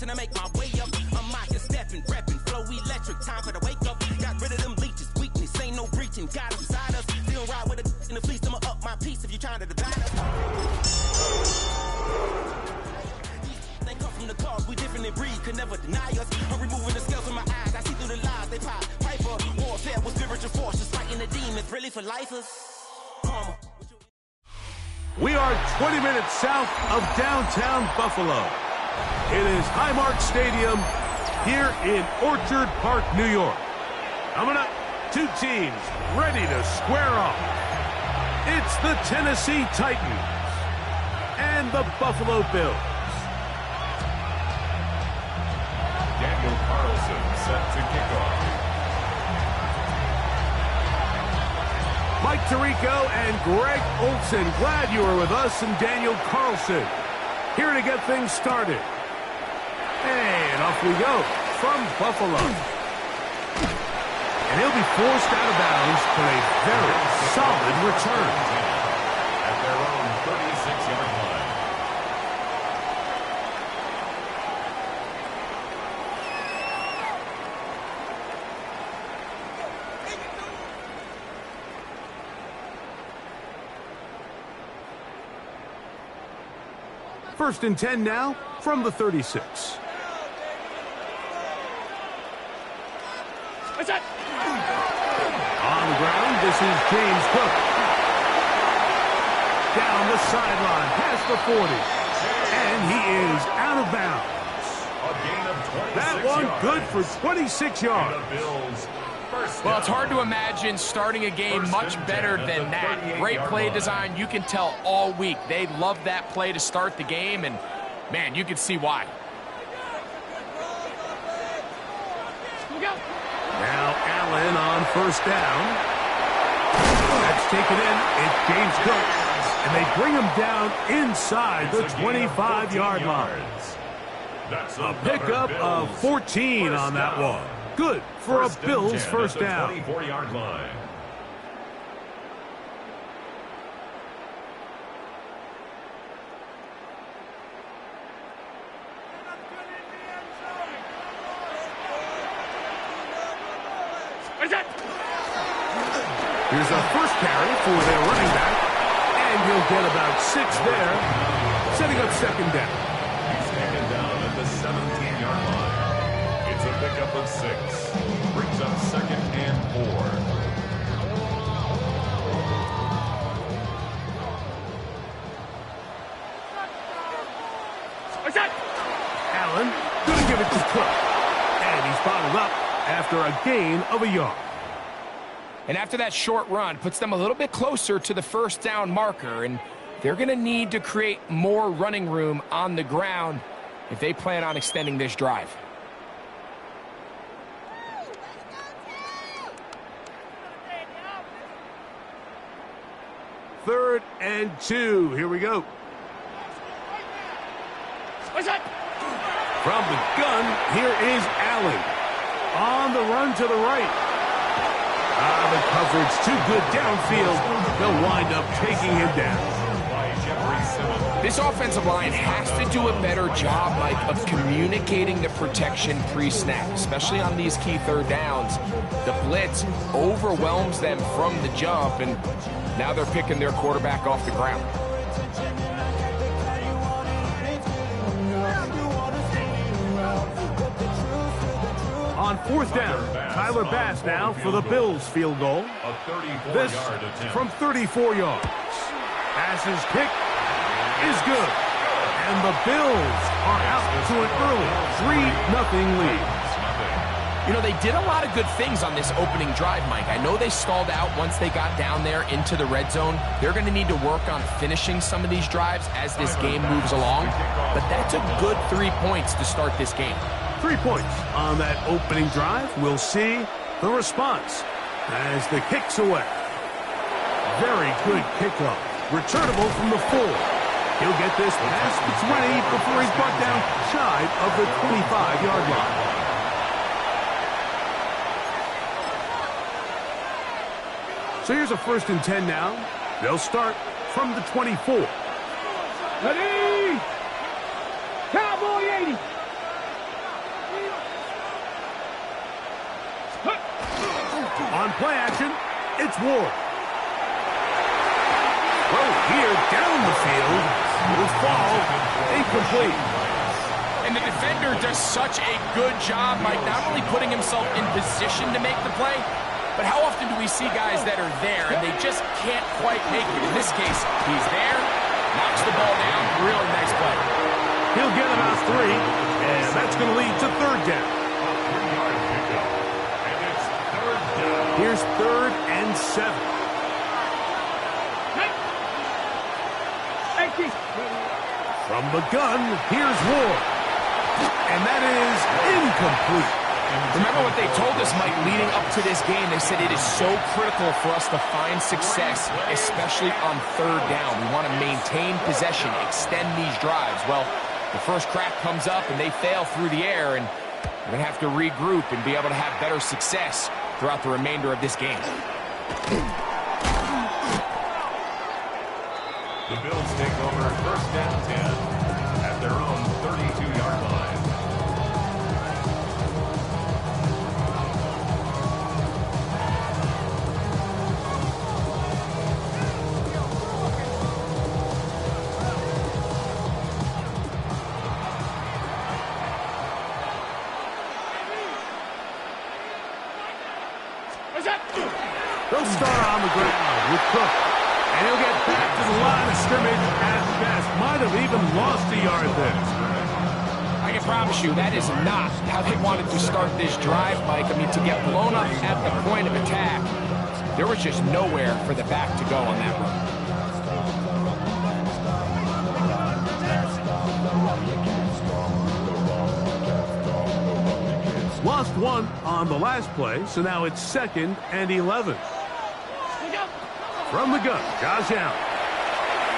and I make my way up. I'm out here stepping, repping, flow electric. Time for the wake up. Got rid of them leeches, weakness, ain't no breaching. Got them beside us. Still ride with a in the fleece. I'ma up my piece if you trying to divide us. They come from the cars, we different in breed, could never deny us. I'm removing the scales from my eyes. I see through the lies they pop. Piper, warfare with spiritual forces, fighting the demons, really for lifers. Karma. We are 20 minutes south of downtown Buffalo. It is Highmark Stadium here in Orchard Park, New York. Coming up, two teams ready to square off. It's the Tennessee Titans and the Buffalo Bills. Daniel Carlson set to kick off. Mike Tirico and Greg Olson, glad you were with us, and Daniel Carlson here to get things started. And off we go from Buffalo. And he'll be forced out of bounds for a very solid return. At their own 36-yard line. First and 10 now from the 36. What's that? On the ground, this is James Cook. Down the sideline, past the 40. And he is out of bounds. A gain of 26 That one yards. good for 26 yards. And the Bills first Well, it's down. hard to imagine starting a game First much and better 10 than at the that. 38-yard Great play line. design. You can tell all week. They love that play to start the game, and, man, you can see why. Now Allen on first down. That's taken in. It's James Cook. And they bring him down inside the It's a gain of 25-yard 14 line. yards. That's A another pickup of Bills 14 first on that down. one. Good for First a and Bills 10 first at the down. 24-yard line. What is that? Here's a first carry for their running back. And he'll get about 6 there, setting up second down. He's taken down at the 17-yard line. It's a pickup of 6. Brings up second and 4. What's that? Allen gonna give it to Cook. And he's bottled up after a gain of a yard. And after that short run, puts them a little bit closer to the first down marker, and they're going to need to create more running room on the ground if they plan on extending this drive. Third and 2. Here we go. What's that? From the gun, here is Allen. On the run to the right. The coverage too good downfield. They'll wind up taking him down. By Jeffrey Simmons. This offensive line has to do a better job, Mike, of communicating the protection pre-snap, especially on these key third downs. The blitz overwhelms them from the jump, and now they're picking their quarterback off the ground. On fourth down, Tyler Bass now for the Bills field goal. A 34-yard This attempt. from 34 yards. Bass's kick is good. And the Bills are out to an early 3-0 lead. You know, they did a lot of good things on this opening drive, Mike. I know they stalled out once they got down there into the red zone. They're going to need to work on finishing some of these drives as this game moves along. But that's a good 3 points to start this game. 3 points on that opening drive. We'll see the response as the kick's away. Very good kickoff. Returnable from the 4. He'll get this past the 20 before he's brought down shy of the 25-yard line. So here's a first and 10 now. They'll start from the 24. Ready? Cowboy 80. On play action, it's Ward. Throw here down the field. Will fall incomplete. And the defender does such a good job, Mike, not only putting himself in position to make the play, but how often do we see guys that are there and they just can't quite make it? In this case, he's there, knocks the ball down, really nice play. He'll get about 3, and that's going to lead to third down. Here's 3rd and 7. From the gun, here's Ward. And that is incomplete. Remember what they told us, Mike, leading up to this game. They said it is so critical for us to find success, especially on 3rd down. We want to maintain possession, extend these drives. Well, the first crack comes up and they fail through the air, and we're going to have to regroup and be able to have better success throughout the remainder of this game. The Bills take over 1st and 10 at their own 32-yard line. They'll start on the ground with Cook. And he'll get back to the line of scrimmage at best. Might have even lost a yard there. I can promise you that is not how they wanted to start this drive, Mike. I mean, to get blown up at the point of attack, there was just nowhere for the back to go on that run. Lost 1 on the last play, so now it's 2nd and 11. From the gun, Josh Allen.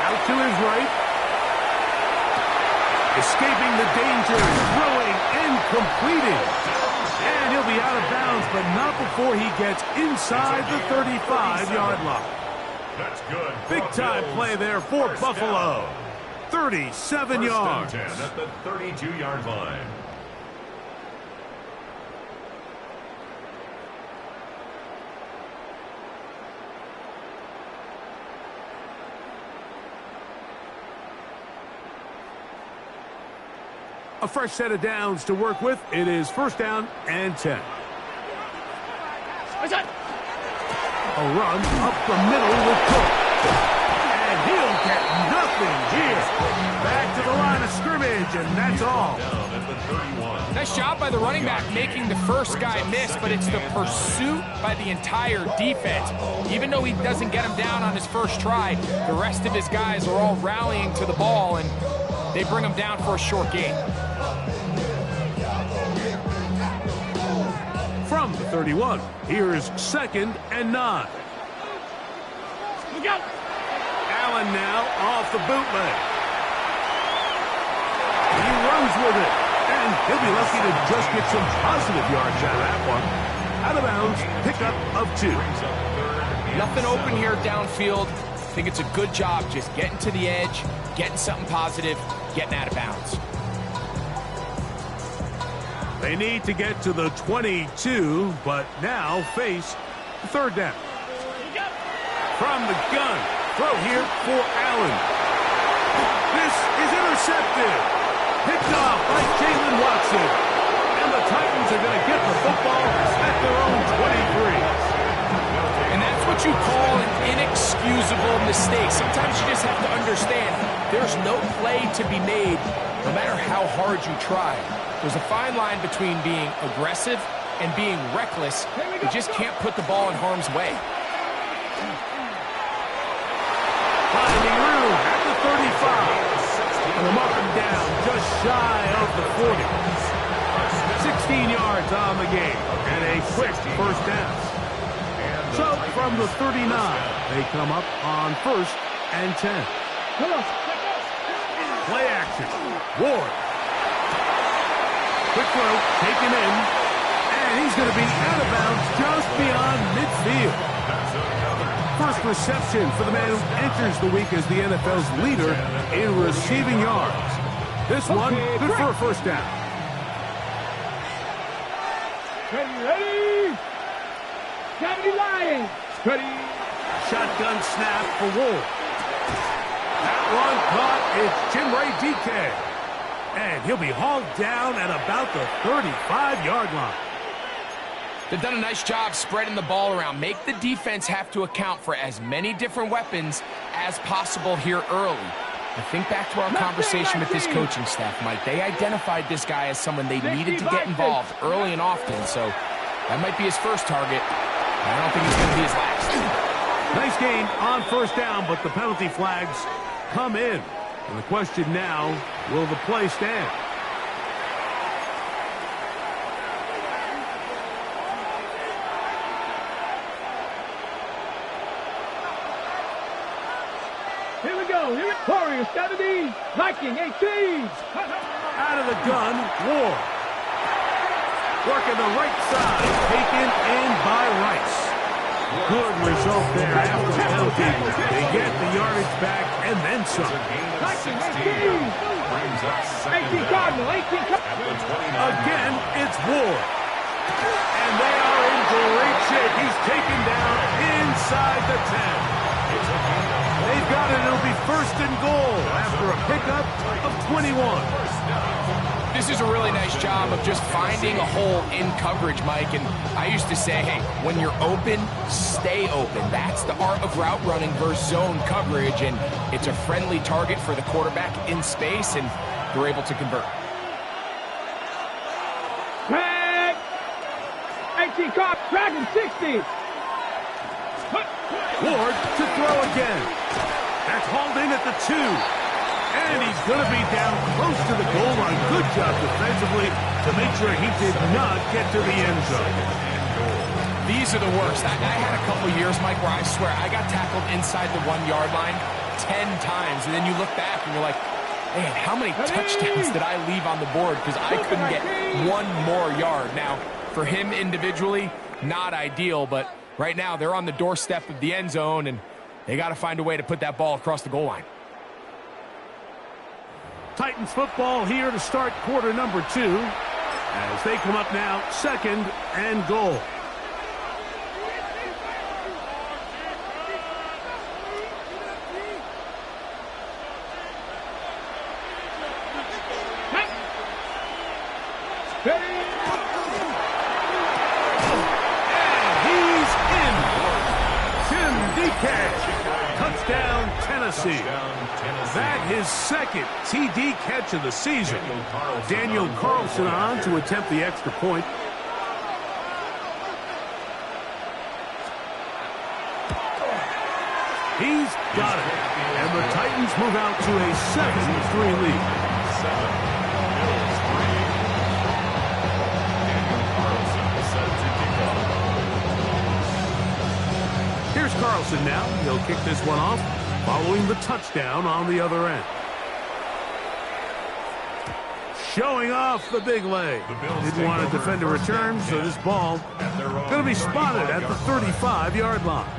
Out to his right. Escaping the danger, throwing and completing. And he'll be out of bounds, but not before he gets inside the 35-yard line. That's good. Big-time play there for Buffalo. 37 yards. 1st and 10 at the 32-yard line. A fresh set of downs to work with. It is 1st down and 10. A run up the middle with Cook. And he'll get nothing here. Back to the line of scrimmage, and that's all. Down at the 31. Nice job by the running back making the first guy miss, but it's the pursuit by the entire defense. Even though he doesn't get him down on his first try, the rest of his guys are all rallying to the ball, and they bring him down for a short gain. From the 31, here's 2nd and 9. Allen now off the bootleg. He runs with it, and he'll be lucky to just get some positive yards out of that one. Out of bounds, pickup of 2. Nothing open here downfield. I think it's a good job just getting to the edge, getting something positive, getting out of bounds. They need to get to the 22, but now face 3rd down. From the gun, throw here for Allen. This is intercepted. Picked off by Jalen Watson. And the Titans are going to get the football at their own 23. And that's what you call an inexcusable mistake. Sometimes you just have to understand there's no play to be made, no matter how hard you try. There's a fine line between being aggressive and being reckless. You just can't put the ball in harm's way. Finding room at the 35. And they'll mark him down just shy of the 40. 16 yards on the game. And a quick 1st down. So from the 39, they come up on 1st and 10. Play action. Ward. Quick throw, taken in, and he's going to be out of bounds just beyond midfield. First reception for the man who enters the week as the NFL's leader in receiving yards. This one, good for a 1st down. Ready. 70 Lions. Ready. Shotgun snap for Wolf. That one caught. It's Chimere Dike. And he'll be hauled down at about the 35-yard line. They've done a nice job spreading the ball around. Make the defense have to account for as many different weapons as possible here early. I think back to our conversation with this coaching staff, Mike. They identified this guy as someone they needed to get involved early and often, so that might be his first target. I don't think it's going to be his last. Nice gain on first down, but the penalty flags come in. And the question now, will the play stand? Here we go. Here it Warriors 70, Viking 18. Out of the gun, Ward. Working the right side, taken in by Rice. Good result there after the penalty. They get the yardage back and then some. Viking 18. 18 Cardinal, 18 Cardinal. Again, it's Ward. And they are in great shape. He's taken down inside the 10. They've got it. It'll be first and goal after a pickup of 21. This is a really nice job of just finding a hole in coverage, Mike. And I used to say, hey, when you're open, stay open. That's the art of route running versus zone coverage. And it's a friendly target for the quarterback in space, and they're able to convert. Drag. 18 Card, Dragon 60. Ward to throw again. That's hauled in at the 2. And he's going to be down close to the goal line. Good job defensively to make sure he did not get to the end zone. These are the worst. I had a couple years, Mike, where I swear I got tackled inside the 1-yard line 10 times. And then you look back and you're like, man, how many touchdowns did I leave on the board because I couldn't get one more yard? Now, for him individually, not ideal, but right now they're on the doorstep of the end zone, and they got to find a way to put that ball across the goal line. Titans football here to start quarter number 2 as they come up now second and goal. Touchdown, Tennessee. That his second TD catch of the season. Daniel Carlson on to attempt the extra point. He's got it. And the Titans move out to a 7-3 lead. Here's Carlson now. He'll kick this one off, following the touchdown on the other end. Showing off the big leg. Didn't want to defend a return, so this ball going to be spotted at the 35-yard line.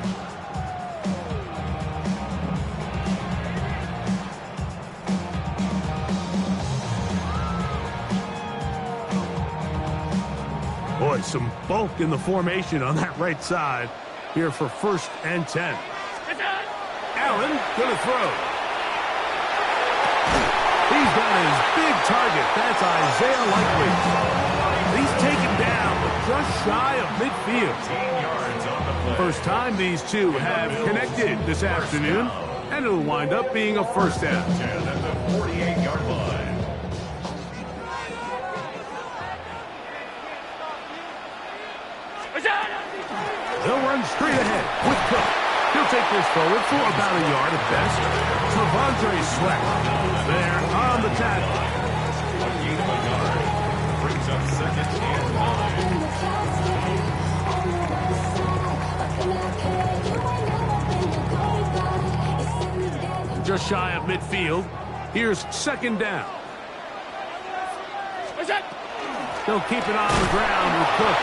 Boy, some bulk in the formation on that right side. Here for first and 10. Allen going to throw. He's got his big target. That's Isaiah Likely. He's taken down, but just shy of midfield. First time these two have connected this afternoon, and it'll wind up being a first down. At the 48-yard line. They'll run straight ahead with Cook. He'll take this forward for about a yard at best. T'Vondre Sweat there on the tackle. A gain of a yard. Brings up second and 5. Just shy of midfield. Here's second down. They'll keep it on the ground with Cook.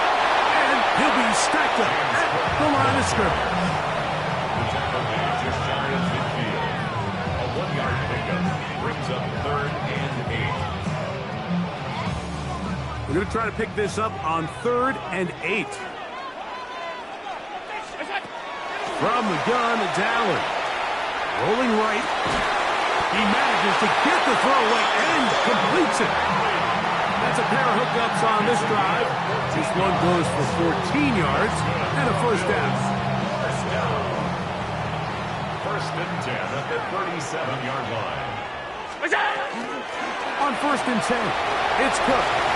He'll be stacked up at the line of scrimmage. The tackle made just shy of midfield. A 1-yard pickup brings up third and 8. We're going to try to pick this up on 3rd and 8. From the gun, it's Allen. Rolling right. He manages to get the throwaway and completes it. That's a pair of hookups on this drive. This one goes for 14 yards and a first down. First and 10 at the 37-yard line. On 1st and 10, it's Cook.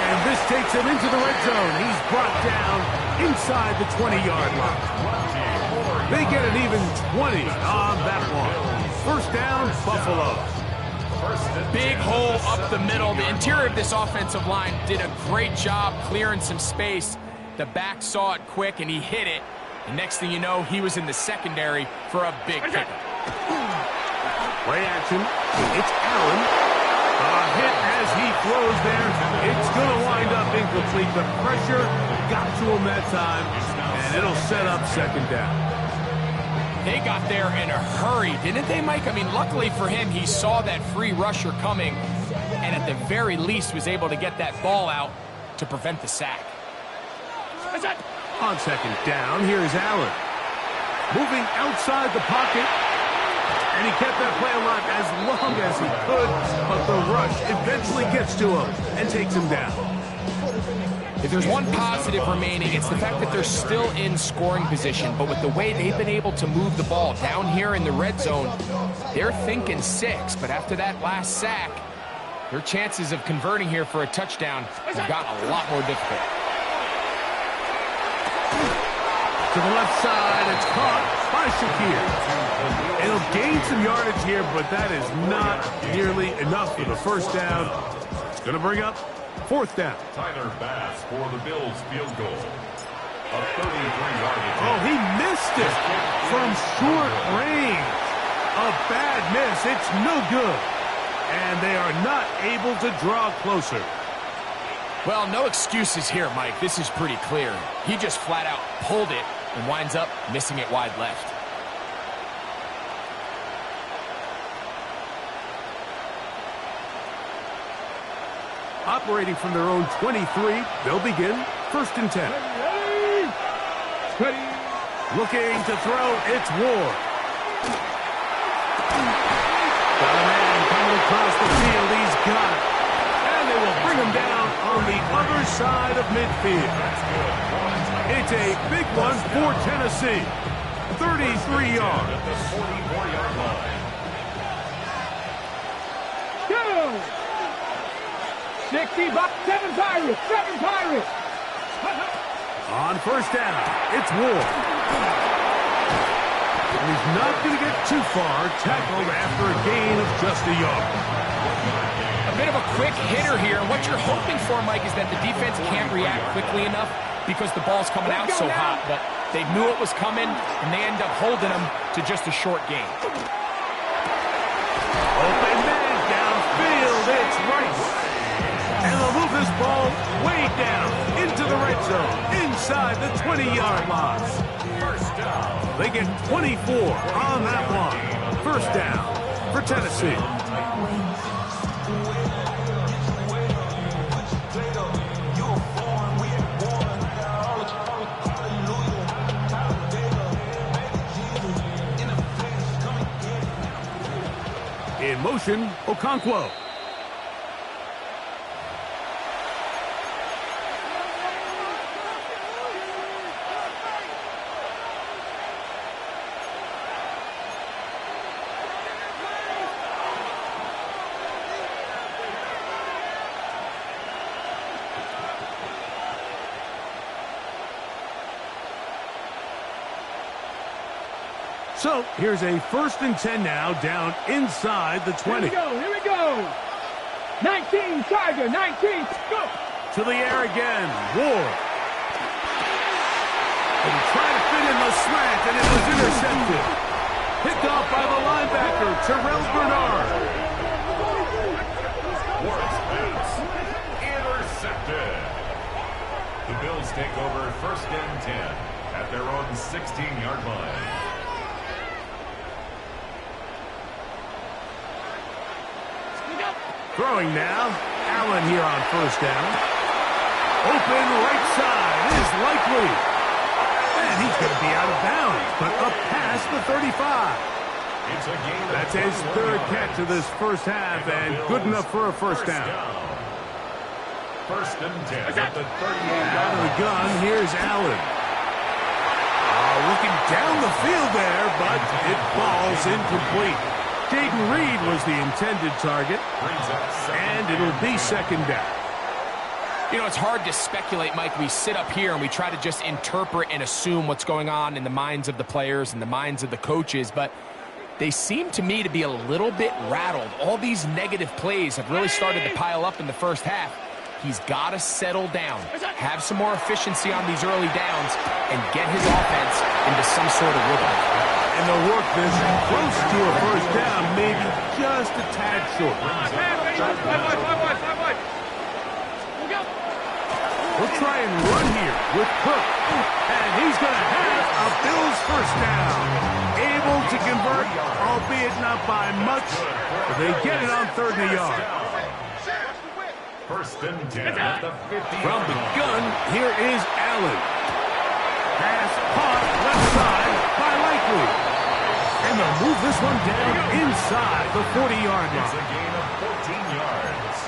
And this takes him into the red zone. He's brought down inside the 20-yard line. They get an even 20 on that one. First down, Buffalo. Big hole up the middle. The interior of this offensive line did a great job clearing some space. The back saw it quick, and he hit it. And next thing you know, he was in the secondary for a big pickup. Play action. It's Allen. A hit as he throws there. It's going to wind up incomplete. The pressure got to him that time, and it'll set up second down. They got there in a hurry, didn't they, Mike? I mean, luckily for him, he saw that free rusher coming, and at the very least was able to get that ball out to prevent the sack. On second down, here's Allen. Moving outside the pocket. And he kept that play alive as long as he could, but the rush eventually gets to him and takes him down. If there's one positive remaining, it's the fact that they're still in scoring position, but with the way they've been able to move the ball down here in the red zone, they're thinking 6, but after that last sack, their chances of converting here for a touchdown have gotten a lot more difficult. To the left side, it's caught by Shakir. It'll gain some yardage here, but that is not nearly enough for the first down. It's going to bring up 4th down. Tyler Bass for the Bills field goal. A 33-yard attempt. Oh, he missed it from short range. A bad miss. It's no good. And they are not able to draw closer. Well, no excuses here, Mike. This is pretty clear. He just flat out pulled it and winds up missing it wide left. Operating from their own 23, they'll begin 1st and 10. Ready. Looking to throw, it's Ward. Got a man coming across the field, he's got it. And they will bring him down on the other side of midfield. It's a big one for Tennessee. 33 yards. At the 44-yard line. Go. 60 bucks, 7 Pirates, 7 Pirates. On first down, it's Ward. And he's not going to get too far, tackled after a gain of just a yard. A bit of a quick hitter here. What you're hoping for, Mike, is that the defense can't react quickly enough because the ball's coming out so hot. But they knew it was coming, and they end up holding them to just a short gain. Open man downfield, it's Rice. And they'll move this ball way down into the red zone, inside the 20-yard line. First down. They get 24 on that one. First down for Tennessee. In motion, Okonkwo. So here's a 1st and 10 now, down inside the 20. Here we go. 19, Tiger, 19, go. To the air again, Ward. And trying to fit in the slant, and it was intercepted. Picked off by the linebacker, Terrell Bernard. Ward's pass. Intercepted. The Bills take over 1st and 10 at their own 16-yard line. Throwing now. Allen here on first down. Open right side is likely. And he's going to be out of bounds, but up past the 35. That's his third catch of this first half, and good enough for a first down. First and 10 at the 38. Out of the gun, here's Allen. Looking down the field there, but it falls incomplete. Jaden Reed was the intended target, and it'll be second down. You know, it's hard to speculate, Mike. We sit up here and we try to just interpret and assume what's going on in the minds of the players and the minds of the coaches, but they seem to me to be a little bit rattled. All these negative plays have really started to pile up in the first half. He's got to settle down, have some more efficiency on these early downs, and get his offense into some sort of rhythm. And the work this close to a first down, maybe just a tad short. We'll try and run here with Cook. And he's going to have a Bills first down. Able to convert, albeit not by much, but they get it on 30 yards. First and 10 at the 50. From the gun, here is Allen. Pass caught left side by Likely. And they'll move this one down inside the 40-yard line. It's a gain of 14 yards.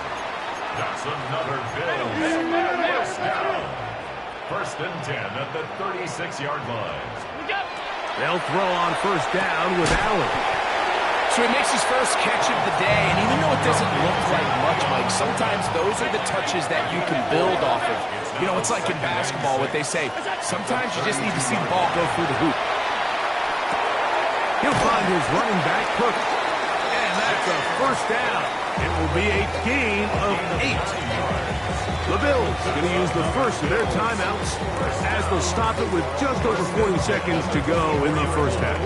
That's another Bills first down. First and 10 at the 36-yard line. They'll throw on first down with Allen. So he makes his first catch of the day, and even though it doesn't look like much, Mike, sometimes those are the touches that you can build off of. You know, it's like in basketball, what they say, sometimes you just need to see the ball go through the hoop. He'll find his running back, Cook. And that's a first down. It will be a gain of 8. The Bills going to use the first of their timeouts as they'll stop it with just over 40 seconds to go in the first half.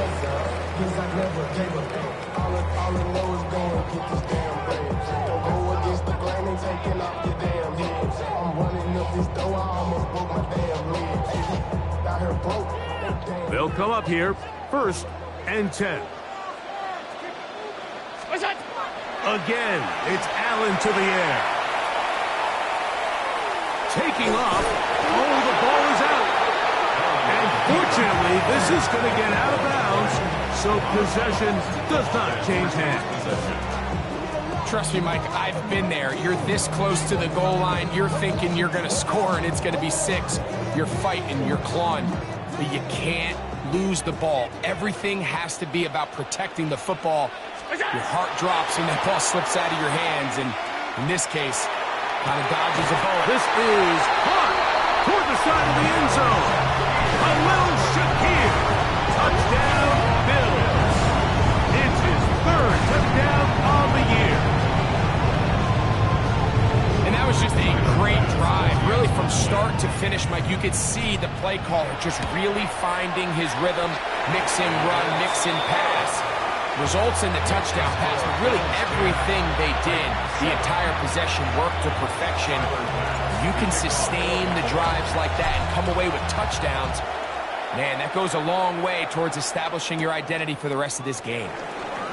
They'll come up here, first and 10. Again, it's Allen to the air. Taking off. Oh, the ball is out. And fortunately, this is going to get out of bounds, so possession does not change hands. Trust me, Mike, I've been there. You're this close to the goal line. You're thinking you're going to score, and it's going to be 6. You're fighting, you're clawing, but you can't lose the ball. Everything has to be about protecting the football. Your heart drops and that ball slips out of your hands, and in this case, kind of dodges a bullet. This is caught toward the side of the end zone. Khalil Shakir. Touchdown, Bills. It's his third touchdown of the year. And that was just a great drive. Really from start to finish, Mike, you could see the play caller just really finding his rhythm, mix in run, mix in pass. Results in the touchdown pass, but really everything they did, the entire possession worked to perfection. You can sustain the drives like that and come away with touchdowns. Man, that goes a long way towards establishing your identity for the rest of this game.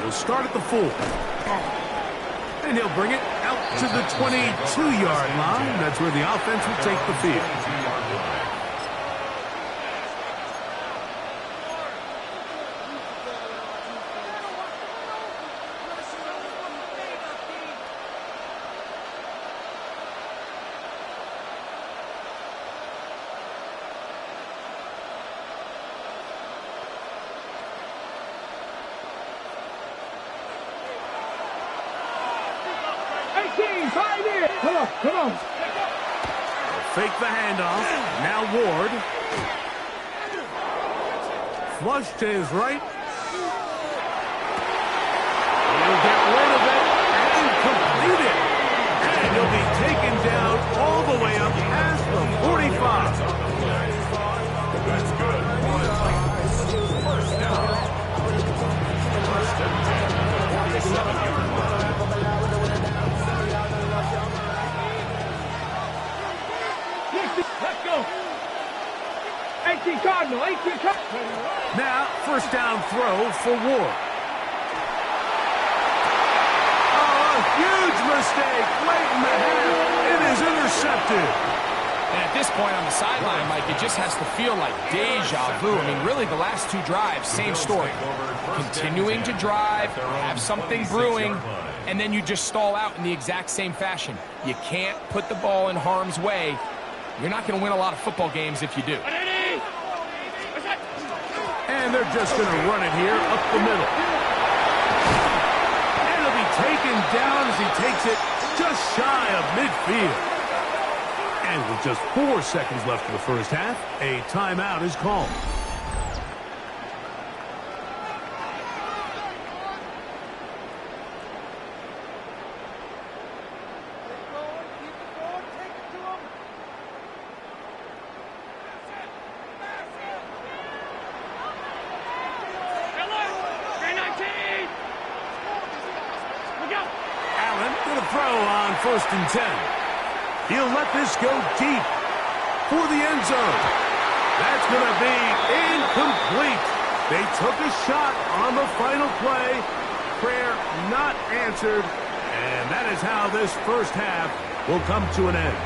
He'll start at the 4. And he'll bring it out to the 22-yard line. That's where the offense will take the field. Come on. Fake the handoff. Now Ward. Flush to his right. He'll get rid of it and complete it. And he'll be taken down all the way up past the 45. That's good. First down. First and 10. 47-yard line. Let's go. 18 Cardinal, 18 Cardinal. Now, first down throw for Ward. Oh, a huge mistake. intercepted. And at this point on the sideline, Mike, it just has to feel like deja vu. I mean, really, the last two drives, same story. Continuing to drive, have something brewing, and then you just stall out in the exact same fashion. You can't put the ball in harm's way. You're not going to win a lot of football games if you do. And they're just going to run it here up the middle. And it'll be taken down as he takes it just shy of midfield. And with just 4 seconds left in the first half, a timeout is called. Allen going to throw on 1st and 10. He'll let this go deep for the end zone. That's going to be incomplete. They took a shot on the final play. Prayer not answered. And that is how this first half will come to an end.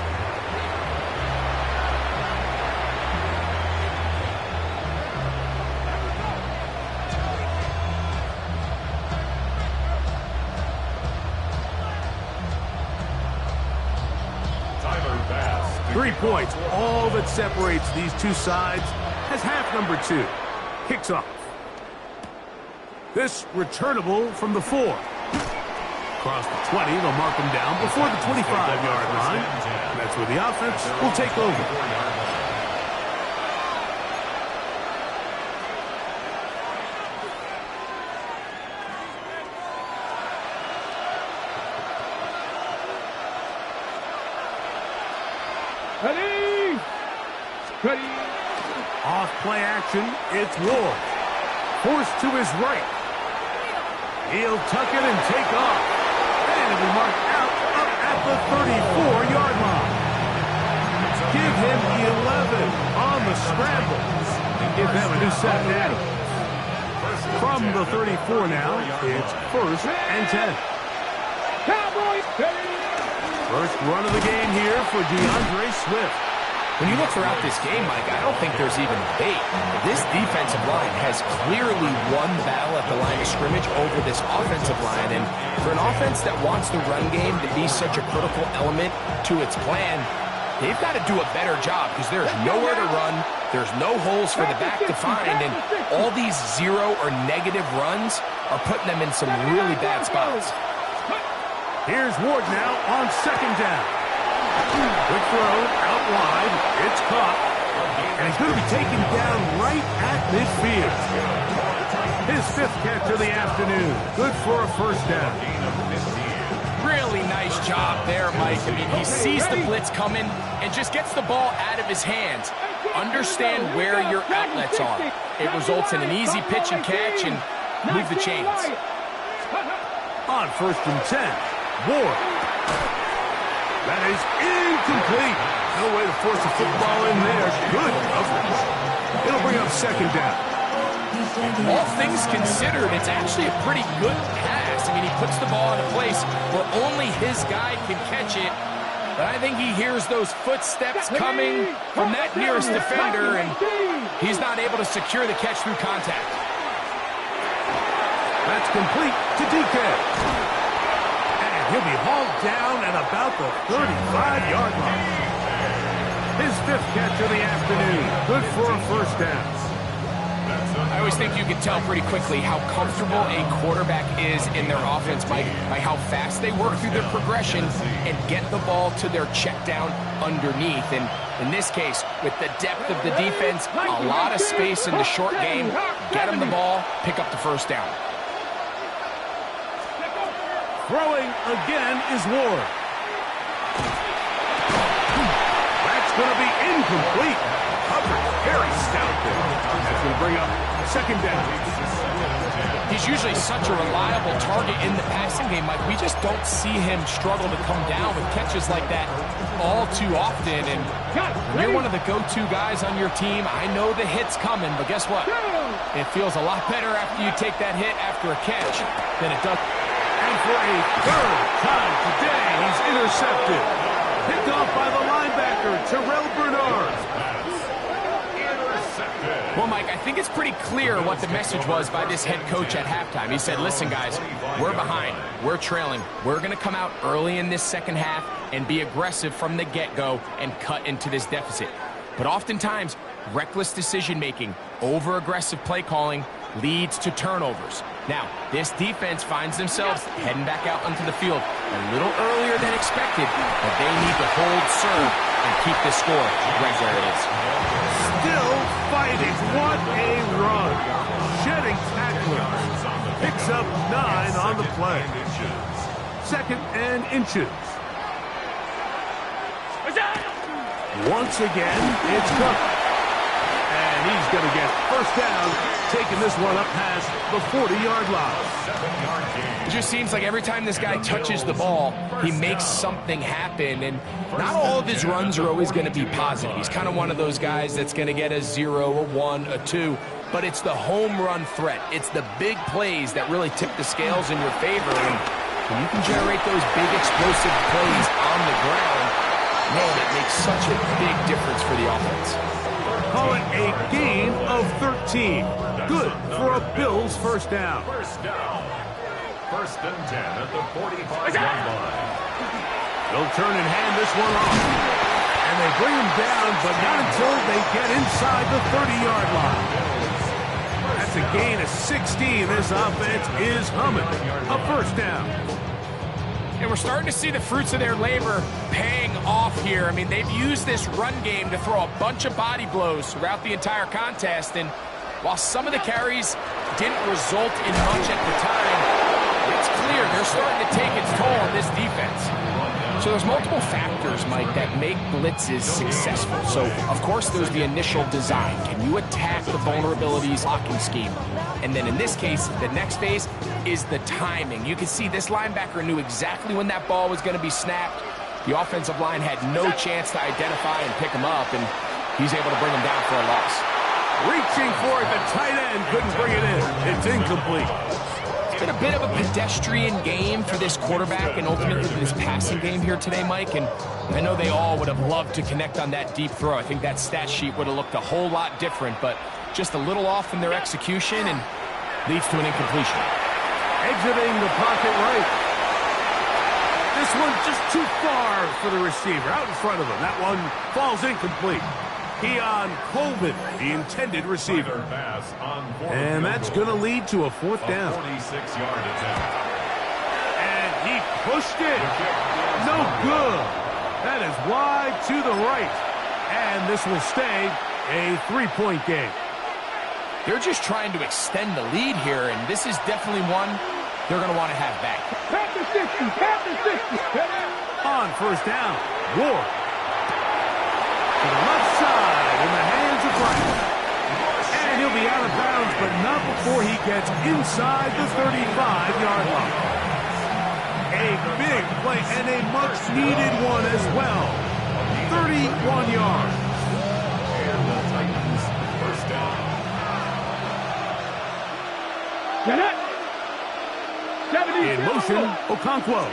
Tyler Bass. 3 points, all that separates these two sides, as half number 2 kicks off. This returnable from the 4. Across the 20, they'll mark him down before the 25-yard line. And that's where the offense will take over. Ready! Ready! Off play action, it's Ward. Forced to his right. He'll tuck it and take off. And it'll be marked out up at the 34-yard line. Give him 11 on the scramble. And give them a new set of daddy. From the 34 now, it's 1st and 10. Cowboys, ready! First run of the game here for DeAndre Swift. When you look throughout this game, Mike, I don't think there's even debate. This defensive line has clearly won the battle at the line of scrimmage over this offensive line. And for an offense that wants the run game to be such a critical element to its plan, they've got to do a better job because there's nowhere to run. There's no holes for the back to find. And all these 0 or negative runs are putting them in some really bad spots. Here's Ward now on 2nd down. Quick throw out wide. It's caught. And he's going to be taken down right at midfield. His 5th catch of the afternoon. Good for a 1st down. Really nice job there, Mike. I mean, he sees the blitz coming and just gets the ball out of his hands. Understand where your outlets are. It results in an easy pitch and catch and move the chains. On 1st and 10, Ward. That is incomplete. No way to force the football in there. Good coverage. It'll bring up 2nd down. All things considered, it's actually a pretty good pass. I mean, he puts the ball in a place where only his guy can catch it. But I think he hears those footsteps coming from that nearest defender, and he's not able to secure the catch through contact. That's complete to DK. He'll be hauled down at about the 35-yard line. His 5th catch of the afternoon. Good for a 1st down. I always think you can tell pretty quickly how comfortable a quarterback is in their offense, Mike, by how fast they work through their progression and get the ball to their check down underneath. And in this case, with the depth of the defense, a lot of space in the short game, get them the ball, pick up the 1st down. Throwing again is Ward. That's going to be incomplete. Coverage very stout there. That's going to bring up 2nd down. He's usually such a reliable target in the passing game, Mike. We just don't see him struggle to come down with catches like that all too often. And when you're one of the go-to guys on your team, I know the hit's coming, but guess what? It feels a lot better after you take that hit after a catch than it does. And for a 3rd time today, he's intercepted. Picked off by the linebacker, Terrell Bernard. Well, Mike, I think it's pretty clear what the message was by this head coach at halftime. He said, listen, guys, we're behind. We're trailing. We're going to come out early in this second half and be aggressive from the get-go and cut into this deficit. But oftentimes, reckless decision-making, over-aggressive play calling leads to turnovers. Now, this defense finds themselves heading back out onto the field a little earlier than expected, but they need to hold serve and keep this score right where it is. Still fighting. What a run. Shedding tacklers. Picks up 9 on the play. 2nd and inches. Once again, it's Cook. And he's going to get first down, taking this one up past the 40-yard line. It just seems like every time this guy touches the ball, he makes something happen, and not all of his runs are always going to be positive. He's kind of one of those guys that's going to get a 0, a 1, a 2, but it's the home run threat. It's the big plays that really tip the scales in your favor, and when you can generate those big explosive plays on the ground, man, it makes such a big difference for the offense. Call it a gain of 13. Good for a Bills first down. First and 10 at the 45-yard line. They'll turn and hand this one off. And they bring him down, but not until they get inside the 30-yard line. That's a gain of 16. This offense is humming. A first down. And we're starting to see the fruits of their labor paying off here. I mean, they've used this run game to throw a bunch of body blows throughout the entire contest. And while some of the carries didn't result in much at the time, it's clear they're starting to take its toll on this defense. So there's multiple factors, Mike, that make blitzes successful. So, of course, there's the initial design. Can you attack the vulnerabilities blocking scheme? And then in this case, the next phase is the timing. You can see this linebacker knew exactly when that ball was going to be snapped. The offensive line had no chance to identify and pick him up, and he's able to bring him down for a loss. Reaching for it, the tight end couldn't bring it in. It's incomplete. It's been a bit of a pedestrian game for this quarterback and ultimately this passing game here today, Mike, and I know they all would have loved to connect on that deep throw. I think that stat sheet would have looked a whole lot different, but just a little off in their execution and leads to an incompletion. Exiting the pocket right. This one just too far for the receiver, out in front of him. That one falls incomplete. Keon Coleman, the intended receiver. And that's going to lead to a fourth down. 46-yard attempt. And he pushed it. No good. That is wide to the right. And this will stay a 3-point game. They're just trying to extend the lead here, and this is definitely one they're going to want to have back. Panther 60, Panther 60. On first down, Ward. To the left side in the hands of Bryant. And he'll be out of bounds, but not before he gets inside the 35-yard line. A big play and a much-needed one as well. 31 yards. And the Titans first down. In motion, Okonkwo.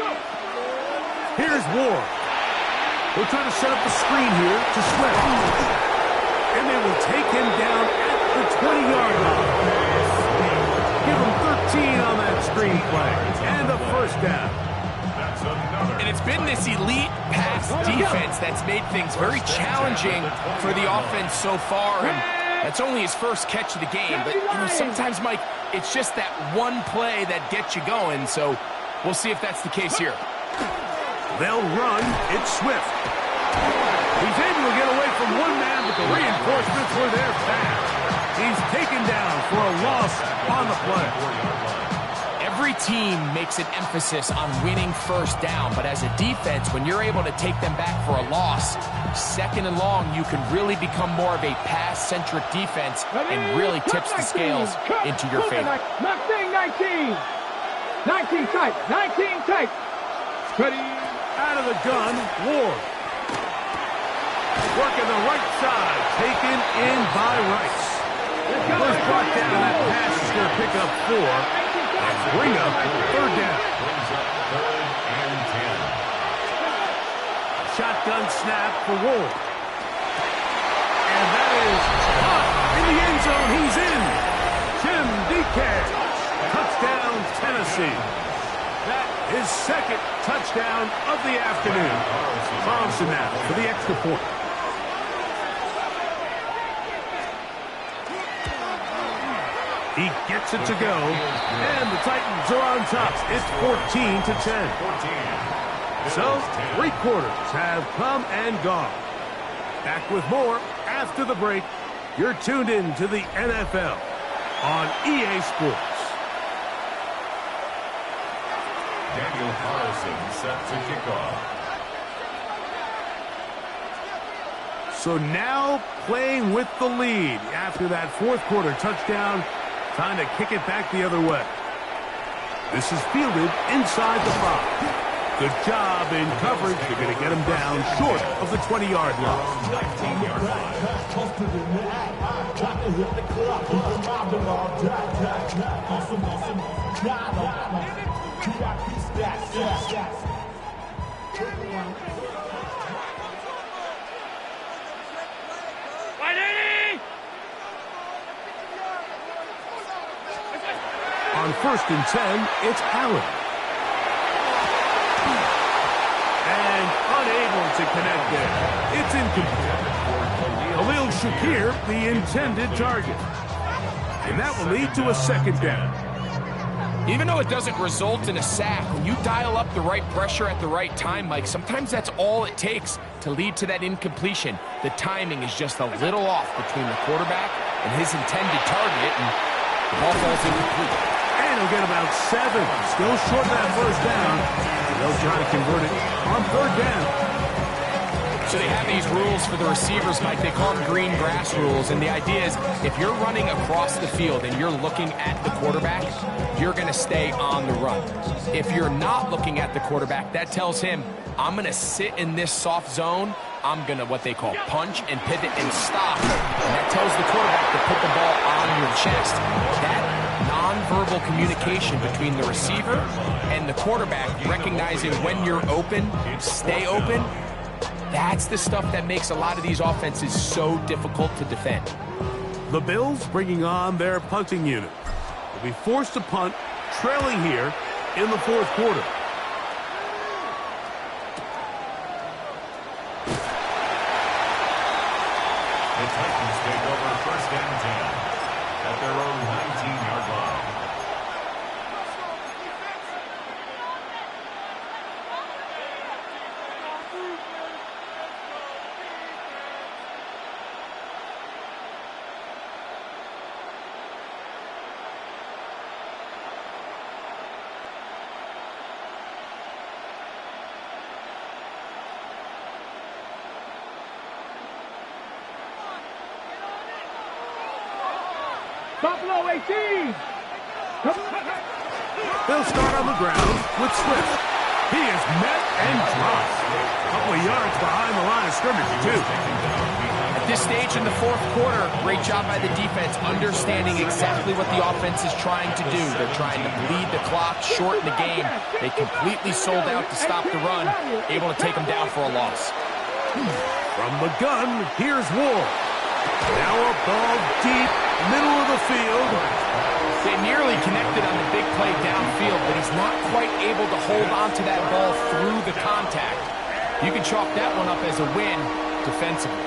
Here's Ward. They'll try to set up the screen here to Swift. And they will take him down at the 20-yard line. Give him 13 on that screen play. And a first down. And it's been this elite pass defense that's made things very challenging for the offense so far. And that's only his first catch of the game. But sometimes, Mike, it's just that one play that gets you going. So we'll see if that's the case here. They'll run. It's Swift. He's able to get away from one man, but the reinforcements were there fast. He's taken down for a loss on the play. Every team makes an emphasis on winning first down, but as a defense, when you're able to take them back for a loss, second and long, you can really become more of a pass-centric defense and really tips the scales into your favor. 19 tight, 19 tight. Ready, out of the gun, Ward. Working the right side, taken in by Rice. Was brought down, that pass is going to pick up 4. Bring up third down. Brings up 3rd and 10. shotgun snap for Ward. And that is caught in the end zone. He's in. Jim DK. Touchdown, Tennessee. That is second touchdown of the afternoon. Thompson now for the extra point. He gets it to go, and the Titans are on top. It's 14-10. So, 3 quarters have come and gone. Back with more after the break. You're tuned in to the NFL on EA Sports. Daniel Carlson set to kick off. So now playing with the lead after that fourth quarter touchdown. Time to kick it back the other way. This is fielded inside the 5. Good job in coverage. You're going to get him down short of the 20-yard line. 19-yard On 1st and 10, it's Allen. And unable to connect there. It's incomplete. Khalil Shakir, the intended target. And that will lead to a second down. Even though it doesn't result in a sack, when you dial up the right pressure at the right time, Mike, sometimes that's all it takes to lead to that incompletion. The timing is just a little off between the quarterback and his intended target, and the ball falls incomplete. And he'll get about 7. Still short of that first down. They'll try to convert it on 3rd down. So they have these rules for the receivers, Mike. They call them green grass rules. And the idea is if you're running across the field and you're looking at the quarterback, you're going to stay on the run. If you're not looking at the quarterback, that tells him, I'm going to sit in this soft zone. I'm going to what they call punch and pivot and stop. And that tells the quarterback to put the ball on your chest. That nonverbal communication between the receiver and the quarterback, recognizing when you're open, stay open, that's the stuff that makes a lot of these offenses so difficult to defend. The Bills bringing on their punting unit. They'll be forced to punt, trailing here in the 4th quarter. The Titans take over 1st and 10 at their own 19-yard line. Buffalo 18. They'll start on the ground with Swift. He is met and dropped. A couple of yards behind the line of scrimmage, too. At this stage in the 4th quarter, great job by the defense, understanding exactly what the offense is trying to do. They're trying to bleed the clock, shorten the game. They completely sold out to stop the run, able to take them down for a loss. From the gun, here's Ward. Now a ball deep, middle of the field. They nearly connected on the big play downfield, but he's not quite able to hold on to that ball through the contact. You can chalk that one up as a win defensively.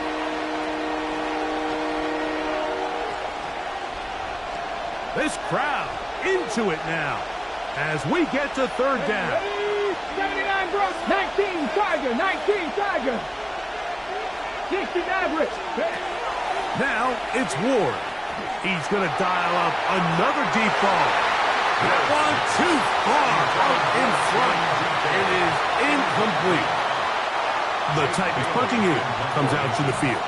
This crowd into it now as we get to 3rd down. 79 Brooks, 19 Tiger, 19 Tiger. 60 Maverick. Now it's Ward. He's going to dial up another deep ball. That one too far out in front. It is incomplete. The Titans punting unit comes out to the field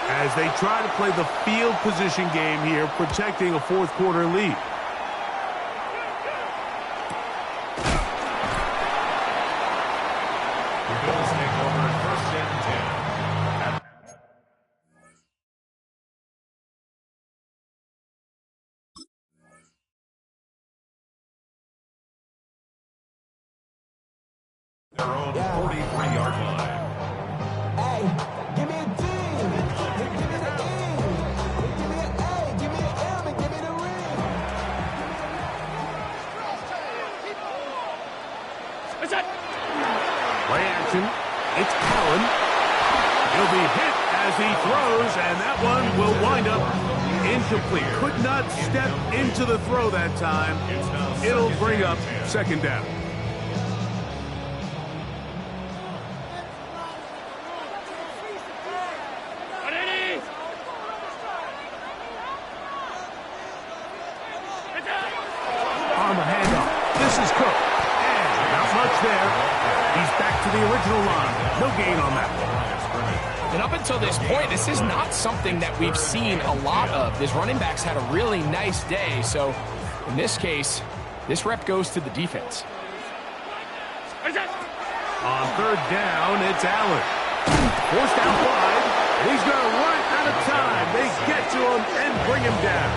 as they try to play the field position game here, protecting a 4th quarter lead. The Bills take over 1st and 10. Their own 43-yard line. give me a D. Give me the E. Give me an A. Give me an M. And give me the ring. Play action. It's Allen. He'll be hit as he throws, and that one will wind up incomplete. Could not step into the throw that time. It'll bring up second down. On the handoff, this is Cook. And not much there. He's back to the original line. No gain on that one. And up until this point, this is not something that we've seen a lot of. This running back's had a really nice day. So in this case, this rep goes to the defense. On third down, it's Allen. Forced out wide. He's going to run out of time. They get to him and bring him down.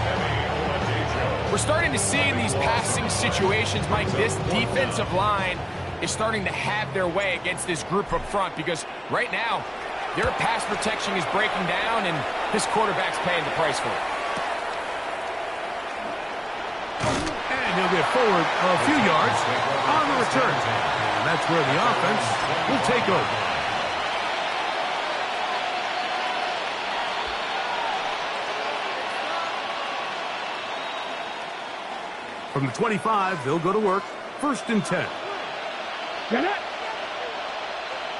We're starting to see in these passing situations, Mike, this defensive line is starting to have their way against this group up front because right now, their pass protection is breaking down, and this quarterback's paying the price for it. And he'll get forward a few yards on the return. And that's where the offense will take over. From the 25, they'll go to work. 1st and 10. Get it.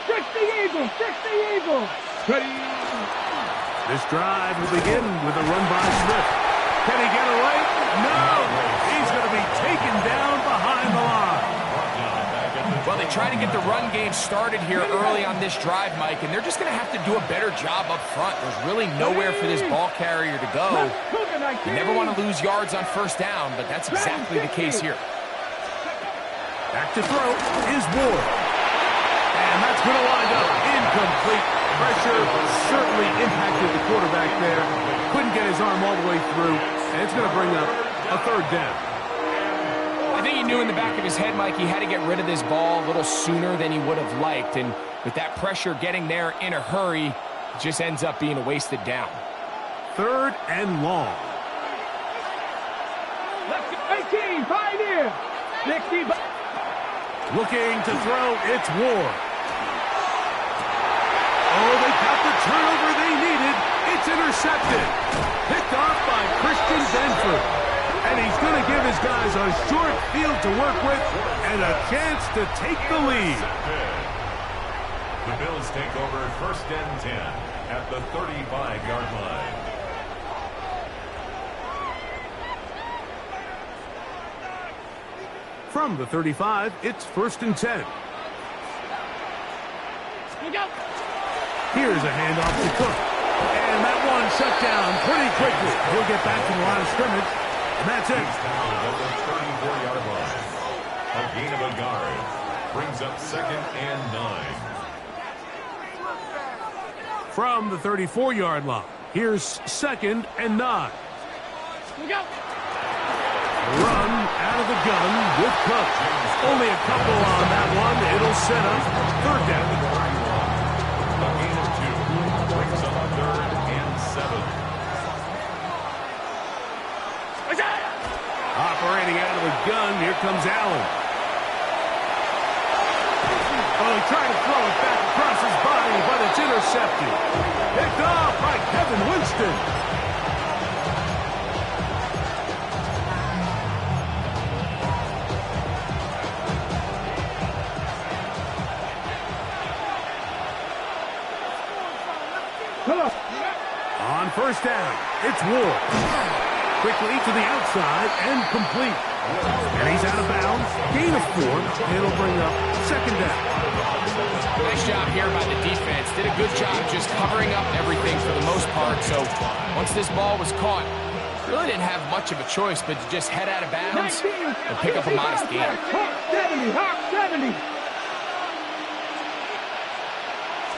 Fix the Eagles. Fix the Eagles. Ready. This drive will begin with a run by Smith. Can he get away? No! He's going to be taken down behind the line. Well, they try to get the run game started here early on this drive, Mike, and they're just going to have to do a better job up front. There's really nowhere for this ball carrier to go. You never want to lose yards on 1st down, but that's exactly the case here. Back to throw is Ward. And that's going to wind up incomplete. Pressure certainly impacted the quarterback there. Couldn't get his arm all the way through, and it's going to bring up a 3rd down. I think he knew in the back of his head, Mike, he had to get rid of this ball a little sooner than he would have liked. And with that pressure getting there in a hurry, it just ends up being a wasted down. 3rd and long. 18, Pioneer. 60. Looking to throw, it's Ward. Oh, they got the turnover they needed. It's intercepted. Picked off by Christian Benford. And he's going to give his guys a short field to work with and a chance to take the lead. The Bills take over 1st and 10 at the 35-yard line. From the 35, it's 1st and 10. Here's a handoff to Cook. And that one shut down pretty quickly. He'll get back to the line of scrimmage. And that's it. He's down at the 34-yard line. A gain of a yard brings up 2nd and 9. From the 34-yard line, here's 2nd and 9. Run out of the gun with Cook. Only a couple on that one. It'll set up 3rd down. A gain of 2 brings up 3rd and 7. Operating out of the gun, here comes Allen. Oh, he tried to throw it back across his body, but it's intercepted. Picked off by Kevin Winston. On 1st down, it's Ward. Quickly to the outside and complete. And he's out of bounds. Gain of 4. It'll bring up 2nd down. Nice job here by the defense. Did a good job just covering up everything for the most part. So once this ball was caught, really didn't have much of a choice but to just head out of bounds and pick up a modest gain. Hawk 70, Hawk 70.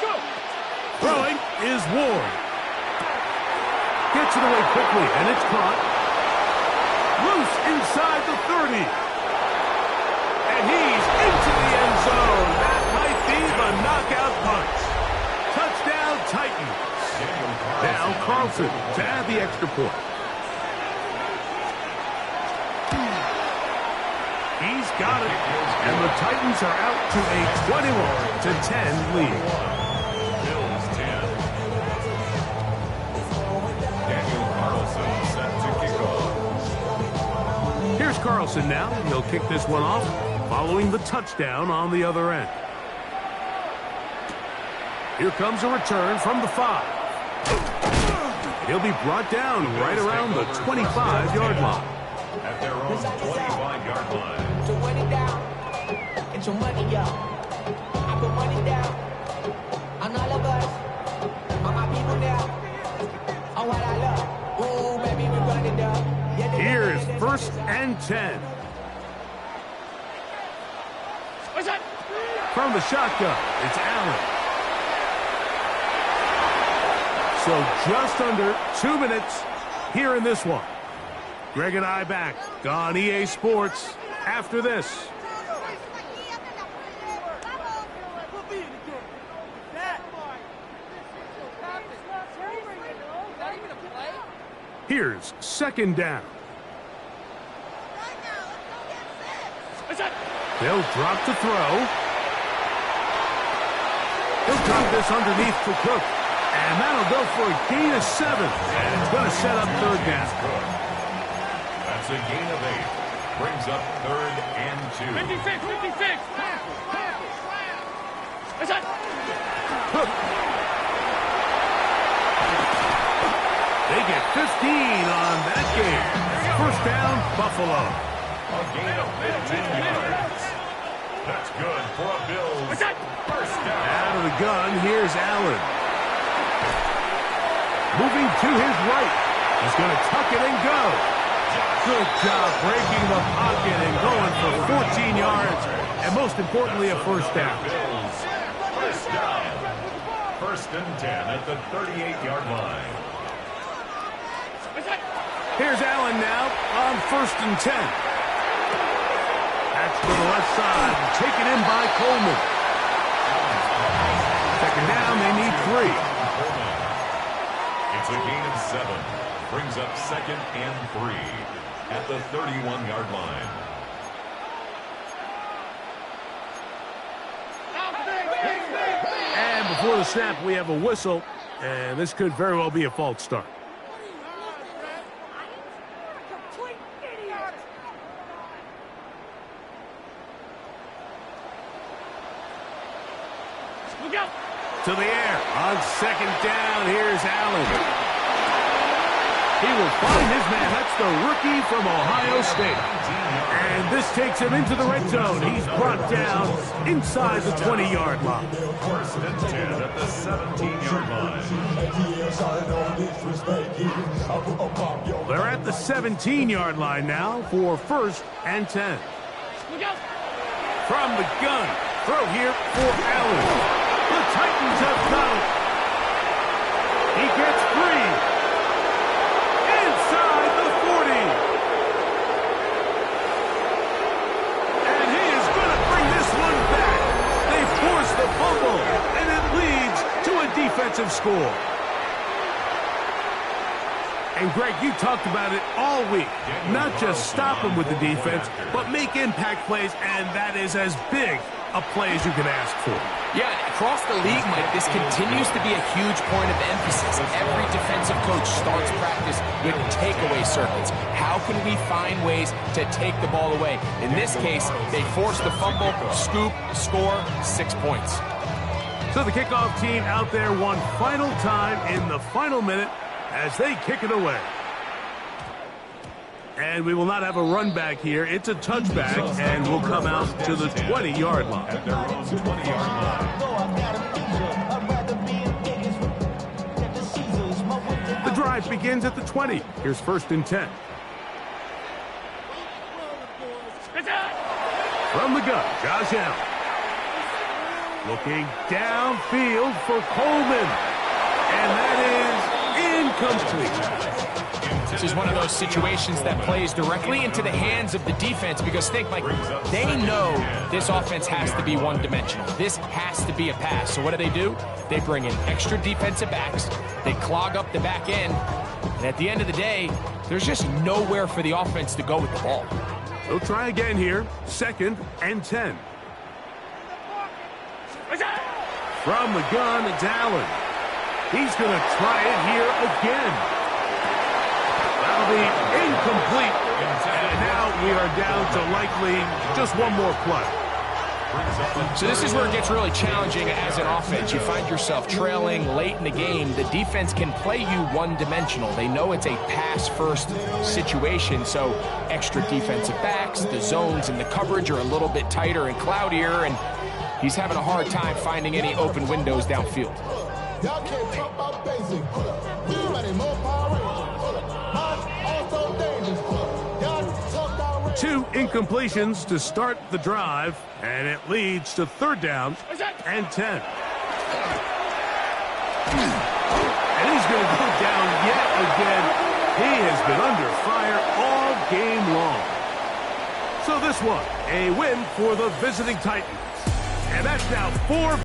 Go. Throwing is Ward. Gets it away quickly, and it's caught. Loose inside the 30. And he's into the end zone. That might be the knockout punch. Touchdown. Carlson to add the extra point. He's got it. And the Titans are out to a 21-10 lead. Bills 10. Daniel Carlson set to kick off. Here's Carlson now. He'll kick this one off following the touchdown on the other end. Here comes a return from the 5. He'll be brought down right around the 25-yard line. At their own 25-yard line. Put your money down. Get your money up. I put money down on all of us. On my people now. On what I love. Ooh, baby, we run it up. Yeah, Here's 1st and 10. From the shotgun, it's Allen. So just under 2 minutes here in this one. Greg and I back on EA Sports after this. Here's 2nd down. They'll drop to throw. He'll drop this underneath to Cook. And that'll go for a gain of 7. And it's going to set up 3rd down. That's a gain of 8. Brings up 3rd and 2. 56. Cook. They get 15 on that game. 1st down, Buffalo. A gain of 15 yards. That's good for a Bills. 1st down. Out of the gun, here's Allen. Moving to his right. He's going to tuck it and go. Good job breaking the pocket and going for 14 yards. And most importantly, a 1st down. Bills. 1st down. 1st and 10 at the 38-yard line. Here's Allen now on 1st and 10. That's to the left side. Taken in by Coleman. 2nd down, they need 3. It's a gain of 7. Brings up 2nd and 3 at the 31-yard line. And before the snap, we have a whistle. And this could very well be a false start. To the air on 2nd down. Here's Allen. He will find his man. That's the rookie from Ohio State. And this takes him into the red zone. He's brought down inside the 20-yard line. 1st and 10 at the 17-yard line. They're at the 17-yard line now for 1st and 10. From the gun. Throw here for Allen. The Titans have got it. He gets 3. Inside the 40. And he is going to bring this one back. They force the fumble, and it leads to a defensive score. And Greg, you talked about it all week. Not just stop him with the defense, but make impact plays, and that is as big a play as you can ask for. Yeah, across the league, Mike, this continues to be a huge point of emphasis. Every defensive coach starts practice with takeaway circuits. How can we find ways to take the ball away? In this case, they force the fumble, scoop, score, 6 points. So the kickoff team out there one final time in the final minute as they kick it away. And we will not have a run back here. It's a touchback, and we'll come out to the 20-yard line. At their own 20-yard line. The drive begins at the 20. Here's 1st and 10. From the gun, Josh Allen. Looking downfield for Coleman. And that is incomplete. This is one of those situations that plays directly into the hands of the defense because think, Mike, they know this offense has to be one-dimensional. This has to be a pass. So what do? They bring in extra defensive backs. They clog up the back end. And at the end of the day, there's just nowhere for the offense to go with the ball. They'll try again here. 2nd and 10. From the gun, it's Allen. He's going to try it here again. That'll be incomplete. And now we are down to likely just one more play. So this is where it gets really challenging as an offense. You find yourself trailing late in the game. The defense can play you one-dimensional. They know it's a pass-first situation, so extra defensive backs, the zones and the coverage are a little bit tighter and cloudier, and he's having a hard time finding any open windows downfield. Y'all can't talk about basic. You ready, more power. Also dangerous. Y'all talk down. 2 incompletions to start the drive, and it leads to 3rd down and 10. And he's going to go down yet again. He has been under fire all game long. So this one, a win for the visiting Titans. And that's now 4